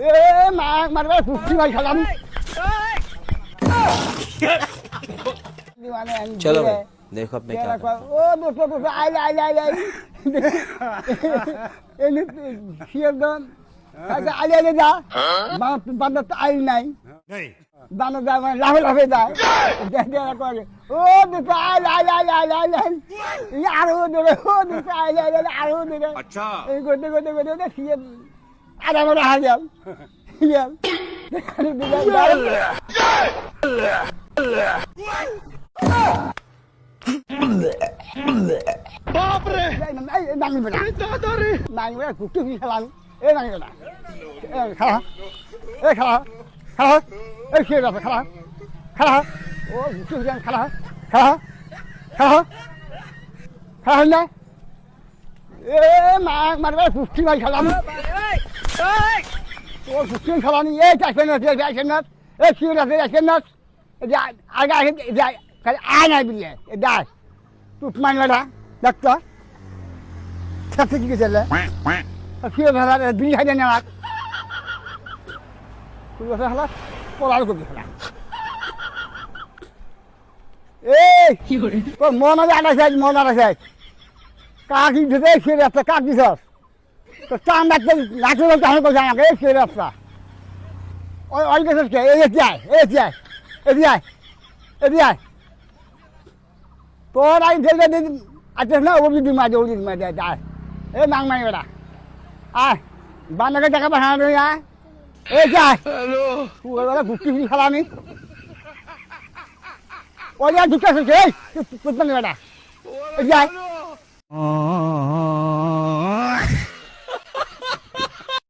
এ মা মারবে কুস্তি ভাই খেলাম चलो भाई देखो अपने क्या करते हैं। ও দুটো দুটো আইলে আইলে আইলে এনে শিরদন আইলে আইলে যা বান্দা তো আইল নাই বান্দা যা মানে লাফে লাফে যায় দেখা করে ও দুটো আইলে আইলে আইলে আইলে আইলে আরো দূরে ও দুটো আইলে আইলে আরো দূরে আচ্ছা এই করতে করতে করতে শির আধা ঘন্টা হার গেল গেল দেখানি দিলাম বাপ রে নামি বেটা নামি বেটা কুটু কি খেলাম এ নামি বেটা খেলা এ খেলা খেলা এ খেয়ে যাবে খেলা খেলা ও কুটু খেলা খেলা খেলা খেলা না এ মা মারবে কুস্তি ভাই খেলাম ও কুস্তি খেলানি এ চাইছেন না চাইছেন না এ খেয়ে যাবে চাইছেন না আগে আগে আয় নাই বিলে দাস তুই মানলা ডাক্তার সাথে কি গেছিলে ফিরে ধরা দুই হাজার নেওয়া তুই কথা হলা পলার করবি হলা এই তোর মন আছে আড়াইশ মন আড়াইশ কাক দিতে ফিরে রাস্তা কাক দিস তো চান ডাক্তার নাচে তাহলে কোথায় আমাকে এই ফিরে রাস্তা ওই ওই গেছে কে এই যায় এই যায় এই যায় এই যায় তোর আই ঠেলে দিন আচ্ছা না ও যদি মাঝে ওই দিন মাঝে যায় এ মাং মাই বেটা আয় বান্দাকে টাকা পাঠানো আয় এ যায় তুই ওরা ঘুরতে ফিরি খালামি ওই যা ঢুকে আসছে এই তুই বেটা যায়